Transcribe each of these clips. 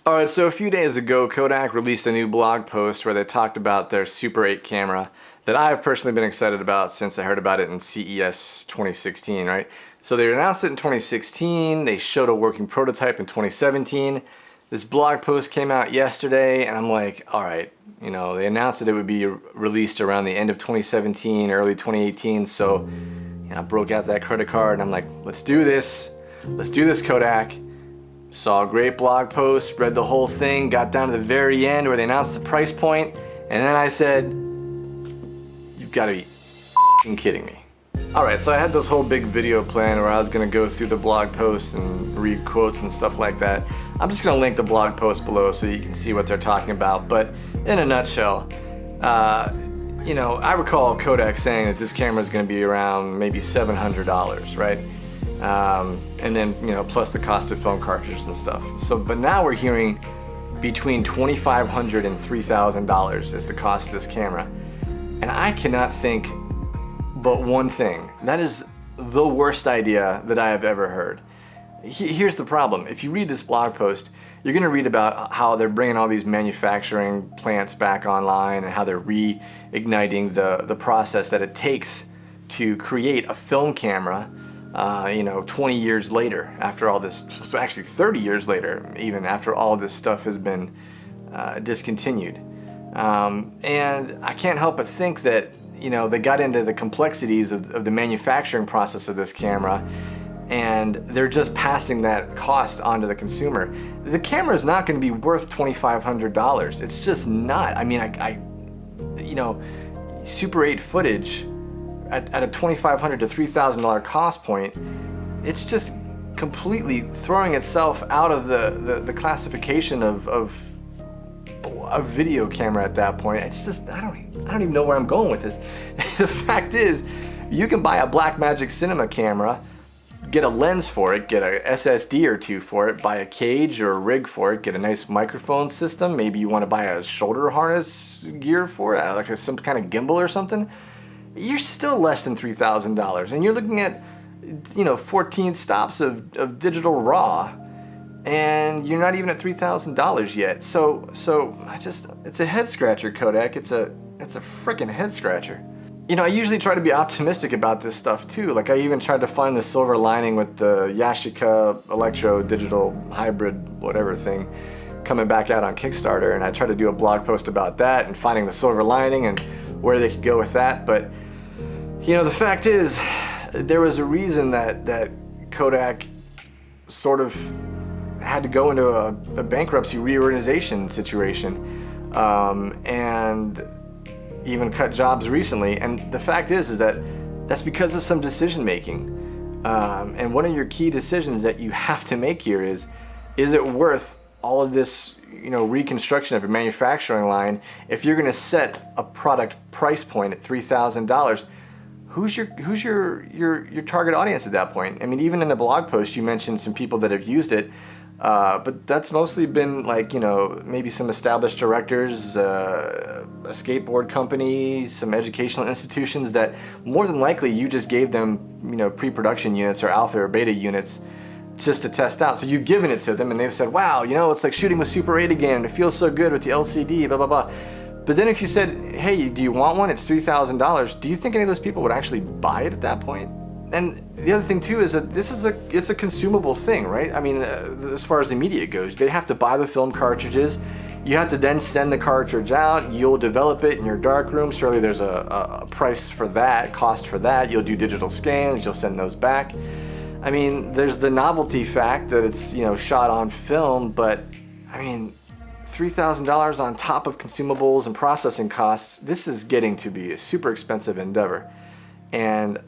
Alright, so a few days ago, Kodak released a new blog post where they talked about their Super 8 camera that I've personally been excited about since I heard about it in CES 2016, right? So they announced it in 2016, they showed a working prototype in 2017. This blog post came out yesterday, and I'm like, alright, you know, they announced that it would be released around the end of 2017, early 2018, so you know, I broke out that credit card and I'm like, let's do this, Kodak. Saw a great blog post, read the whole thing, got down to the very end where they announced the price point, and then I said, you've got to be f***ing kidding me. Alright, so I had this whole big video plan where I was going to go through the blog post and read quotes and stuff like that. I'm just going to link the blog post below so you can see what they're talking about, but in a nutshell, you know, I recall Kodak saying that this camera is going to be around maybe $700, right? And then, you know, plus the cost of film cartridges and stuff. So, but now we're hearing between $2,500 and $3,000 is the cost of this camera. And I cannot think but one thing. That is the worst idea that I have ever heard. Here's the problem. If you read this blog post, you're going to read about how they're bringing all these manufacturing plants back online and how they're reigniting the process that it takes to create a film camera. You know, 20 years later, after all this, actually 30 years later, even after all this stuff has been discontinued. And I can't help but think that, you know, they got into the complexities of the manufacturing process of this camera, and they're just passing that cost on to the consumer. The camera is not going to be worth $2,500. It's just not. I mean, you know, Super 8 footage at a $2,500 to $3,000 cost point, it's just completely throwing itself out of the classification of a video camera at that point. It's just, I don't even know where I'm going with this. The fact is, you can buy a Blackmagic Cinema camera, get a lens for it, get a SSD or two for it, buy a cage or a rig for it, get a nice microphone system, maybe you want to buy a shoulder harness gear for it, like some kind of gimbal or something. You're still less than $3,000, and you're looking at, you know, 14 stops of digital RAW, and you're not even at $3,000 yet. So it's a head scratcher, Kodak. It's a freaking head scratcher. You know, I usually try to be optimistic about this stuff too. Like, I even tried to find the silver lining with the Yashica Electro Digital Hybrid whatever thing coming back out on Kickstarter, and I tried to do a blog post about that and finding the silver lining and where they could go with that. But you know, the fact is, there was a reason that Kodak sort of had to go into a bankruptcy reorganization situation, and even cut jobs recently. And the fact is that that's because of some decision making, and one of your key decisions that you have to make here is it worth all of this, you know, reconstruction of a manufacturing line? If you're going to set a product price point at $3,000, who's your target audience at that point? I mean, even in the blog post you mentioned some people that have used it, but that's mostly been like, you know, maybe some established directors, a skateboard company, some educational institutions that more than likely you just gave them, you know, pre-production units or alpha or beta units just to test out. So you've given it to them and they've said, wow, you know, it's like shooting with Super 8 again, it feels so good with the LCD, blah, blah, blah. But then if you said, hey, do you want one? It's $3,000. Do you think any of those people would actually buy it at that point? And the other thing too is that it's a consumable thing, right? I mean, as far as the media goes, they have to buy the film cartridges. You have to then send the cartridge out. You'll develop it in your darkroom. Surely there's a price for that, cost for that. You'll do digital scans. You'll send those back. I mean, there's the novelty fact that it's, you know, shot on film, but I mean, $3,000 on top of consumables and processing costs, this is getting to be a super expensive endeavor. And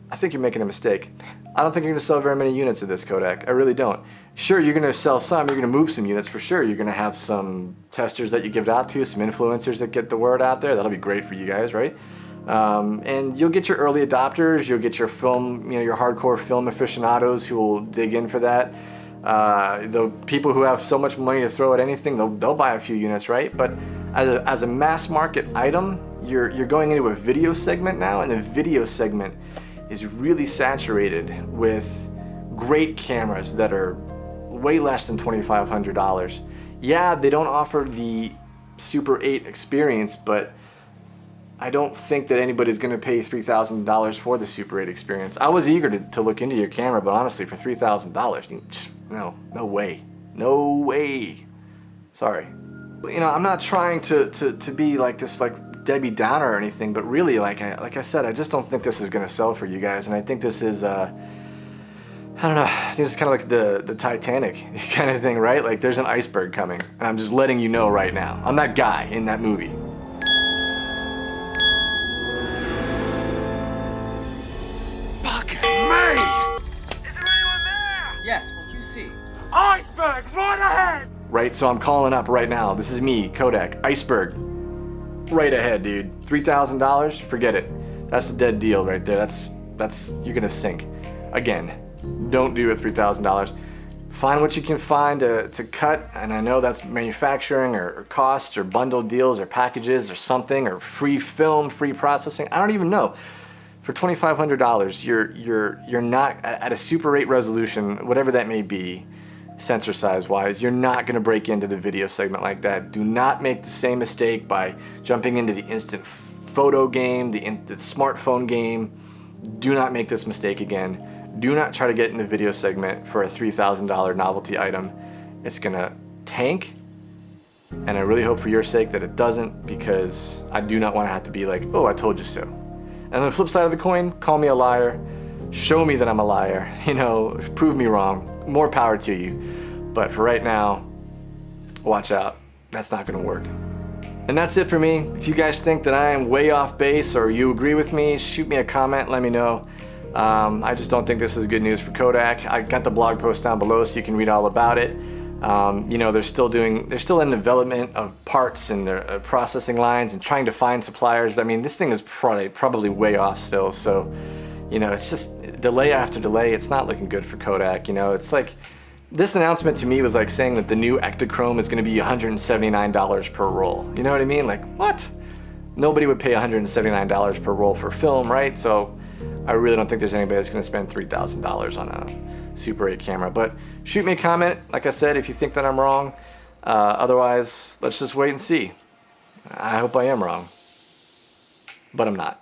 I think you're making a mistake. I don't think you're going to sell very many units of this, Kodak. I really don't. Sure, you're going to sell some, you're going to move some units for sure. You're going to have some testers that you give it out to, some influencers that get the word out there. That'll be great for you guys, right? And you'll get your early adopters, you'll get your film, you know, your hardcore film aficionados who will dig in for that. The people who have so much money to throw at anything, they'll buy a few units, right? But as a mass market item, you're going into a video segment now, and the video segment is really saturated with great cameras that are way less than $2,500. Yeah, they don't offer the Super 8 experience, but I don't think that anybody's going to pay $3,000 for the Super 8 experience. I was eager to look into your camera, but honestly, for $3,000, no way. No way. Sorry. You know, I'm not trying to be like this like Debbie Downer or anything, but really, like I said, I just don't think this is going to sell for you guys, and I think this is I don't know, I think it's kind of like the Titanic kind of thing, right? Like there's an iceberg coming, and I'm just letting you know right now. I'm that guy in that movie. Yes, what you see? Iceberg, right ahead! Right, so I'm calling up right now. This is me, Kodak. Iceberg. Right ahead, dude. $3,000? Forget it. That's the dead deal right there. That's you're gonna sink. Again, don't do it $3,000. Find what you can find to cut, and I know that's manufacturing or costs or bundled deals or packages or something, or free film, free processing. I don't even know. For $2,500, you're not at a Super 8 resolution, whatever that may be, sensor size wise, you're not gonna break into the video segment like that. Do not make the same mistake by jumping into the instant photo game, the smartphone game. Do not make this mistake again. Do not try to get in the video segment for a $3,000 novelty item. It's gonna tank, and I really hope for your sake that it doesn't, because I do not wanna have to be like, oh, I told you so. And on the flip side of the coin, call me a liar, show me that I'm a liar, you know, prove me wrong, more power to you. But for right now, watch out, that's not gonna work. And that's it for me. If you guys think that I am way off base or you agree with me, shoot me a comment, let me know. I just don't think this is good news for Kodak. I got the blog post down below so you can read all about it. You know, they're still in development of parts and their processing lines and trying to find suppliers. I mean, this thing is probably way off still. So, you know, it's just delay after delay. It's not looking good for Kodak. You know, it's like this announcement to me was like saying that the new Ektachrome is going to be $179 per roll. You know what I mean? Like, what? Nobody would pay $179 per roll for film, right? So I really don't think there's anybody that's going to spend $3,000 on a Super 8 camera. But shoot me a comment, like I said, if you think that I'm wrong. Otherwise, let's just wait and see. I hope I am wrong, but I'm not.